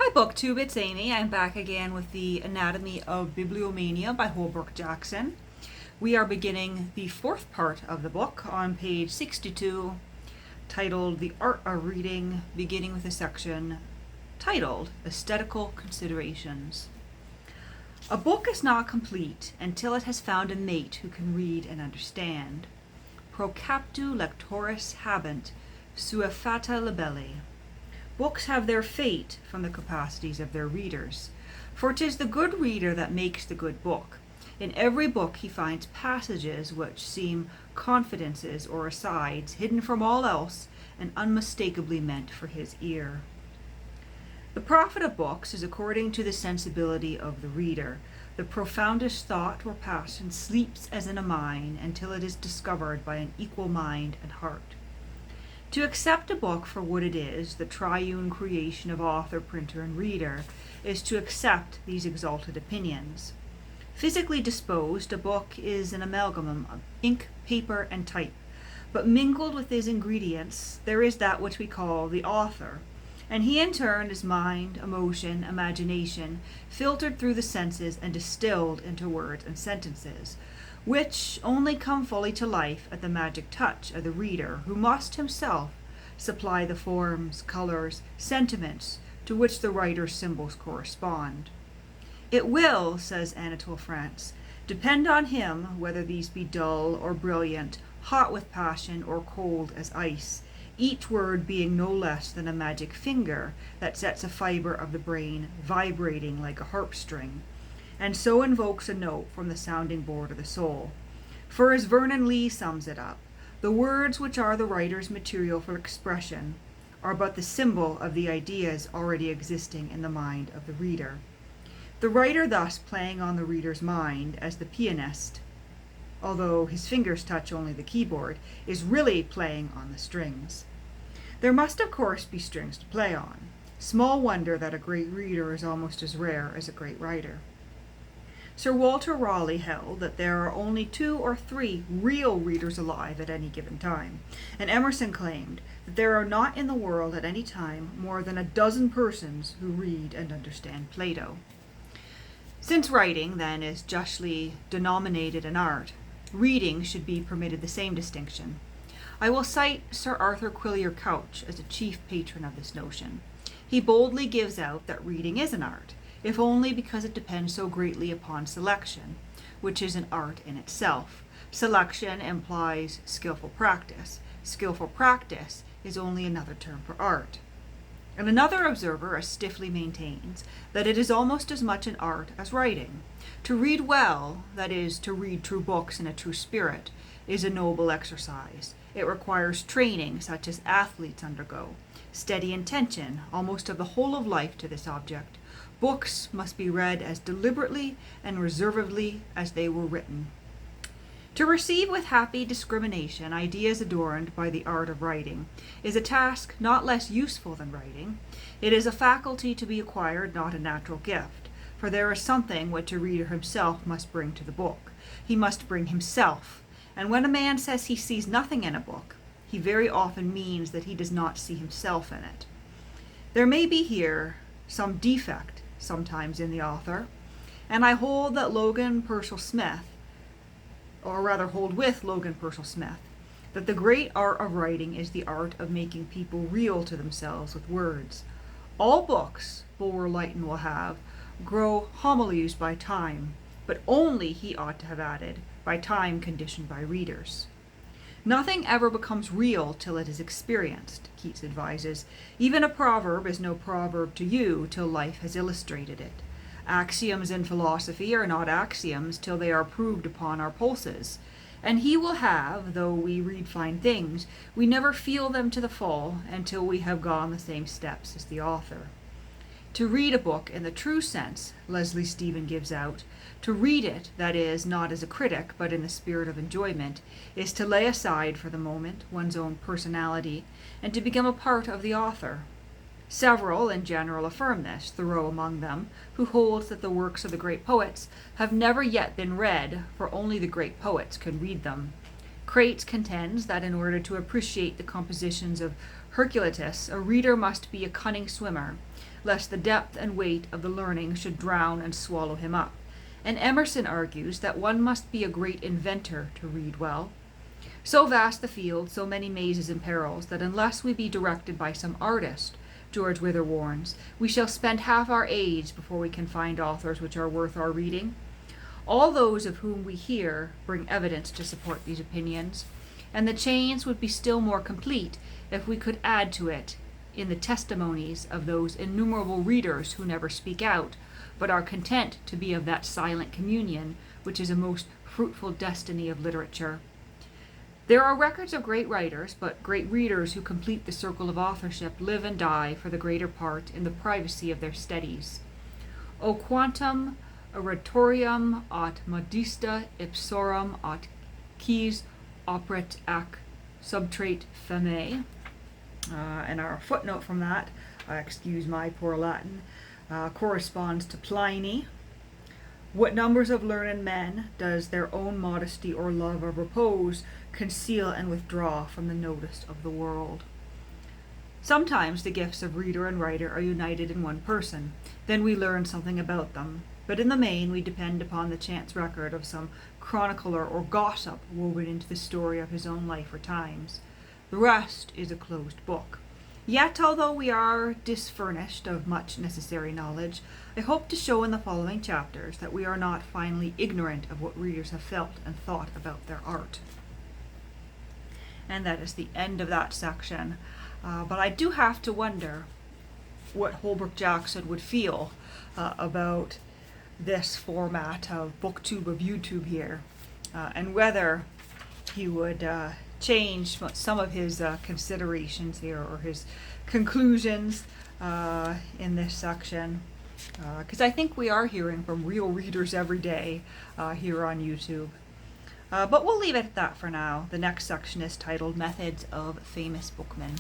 Hi BookTube, it's Amy. I'm back again with the Anatomy of Bibliomania by Holbrook Jackson. We are beginning the fourth part of the book on page 62, titled The Art of Reading, beginning with a section titled Aesthetical Considerations. A book is not complete until it has found a mate who can read and understand. Pro captu lectoris habent, sua fata libelli. Books have their fate from the capacities of their readers, for 'tis the good reader that makes the good book. In every book he finds passages which seem confidences or asides, hidden from all else and unmistakably meant for his ear. The profit of books is according to the sensibility of the reader. The profoundest thought or passion sleeps as in a mine until it is discovered by an equal mind and heart. To accept a book for what it is, the triune creation of author, printer, and reader, is to accept these exalted opinions. Physically disposed, a book is an amalgam of ink, paper, and type, but mingled with these ingredients there is that which we call the author, and he in turn is mind, emotion, imagination, filtered through the senses and distilled into words and sentences, which only come fully to life at the magic touch of the reader, who must himself supply the forms, colors, sentiments to which the writer's symbols correspond. It will, says Anatole France, depend on him whether these be dull or brilliant, hot with passion or cold as ice, each word being no less than a magic finger that sets a fiber of the brain vibrating like a harp string, and so invokes a note from the sounding board of the soul. For as Vernon Lee sums it up, the words which are the writer's material for expression are but the symbol of the ideas already existing in the mind of the reader. The writer thus playing on the reader's mind as the pianist, although his fingers touch only the keyboard, is really playing on the strings. There must of course be strings to play on. Small wonder that a great reader is almost as rare as a great writer. Sir Walter Raleigh held that there are only 2 or 3 real readers alive at any given time, and Emerson claimed that there are not in the world at any time more than a dozen persons who read and understand Plato. Since writing, then, is justly denominated an art, reading should be permitted the same distinction. I will cite Sir Arthur Quiller Couch as a chief patron of this notion. He boldly gives out that reading is an art, if only because it depends so greatly upon selection, which is an art in itself. Selection implies skillful practice. Skillful practice is only another term for art. And another observer as stiffly maintains that it is almost as much an art as writing. To read well, that is, to read true books in a true spirit, is a noble exercise. It requires training such as athletes undergo, steady intention, almost of the whole of life to this object. Books must be read as deliberately and reservedly as they were written. To receive with happy discrimination ideas adorned by the art of writing is a task not less useful than writing. It is a faculty to be acquired, not a natural gift, for there is something which a reader himself must bring to the book. He must bring himself, and when a man says he sees nothing in a book, he very often means that he does not see himself in it. There may be here some defect sometimes in the author, and I hold with Logan Purcell Smith, that the great art of writing is the art of making people real to themselves with words. All books, Bulwer Lytton will have, grow homilies by time, but only, he ought to have added, by time conditioned by readers. Nothing ever becomes real till it is experienced, Keats advises. Even a proverb is no proverb to you till life has illustrated it. Axioms in philosophy are not axioms till they are proved upon our pulses. And he will have, though we read fine things, we never feel them to the full until we have gone the same steps as the author. To read a book in the true sense, Leslie Stephen gives out, to read it, that is, not as a critic, but in the spirit of enjoyment, is to lay aside for the moment one's own personality and to become a part of the author. Several in general affirm this, Thoreau among them, who holds that the works of the great poets have never yet been read, for only the great poets can read them. Crates contends that in order to appreciate the compositions of Herculetus, a reader must be a cunning swimmer, lest the depth and weight of the learning should drown and swallow him up. And Emerson argues that one must be a great inventor to read well. So vast the field, so many mazes and perils, that unless we be directed by some artist, George Wither warns, we shall spend half our age before we can find authors which are worth our reading. All those of whom we hear bring evidence to support these opinions, and the chains would be still more complete if we could add to it in the testimonies of those innumerable readers who never speak out, but are content to be of that silent communion which is a most fruitful destiny of literature. There are records of great writers, but great readers who complete the circle of authorship live and die for the greater part in the privacy of their studies. O quantum oratorium aut modista ipsorum aut quis operet ac subtrait fame. And our footnote from that, excuse my poor Latin, corresponds to Pliny. What numbers of learned men does their own modesty or love of repose conceal and withdraw from the notice of the world? Sometimes the gifts of reader and writer are united in one person. Then we learn something about them. But in the main we depend upon the chance record of some chronicler or gossip woven into the story of his own life or times. The rest is a closed book. Yet, although we are disfurnished of much necessary knowledge, I hope to show in the following chapters that we are not finally ignorant of what readers have felt and thought about their art. And that is the end of that section. But I do have to wonder what Holbrook Jackson would feel about this format of BookTube of YouTube here, and whether he would change some of his considerations here or his conclusions in this section, because I think we are hearing from real readers every day here on YouTube. But we'll leave it at that for now. The next section is titled Methods of Famous Bookmen.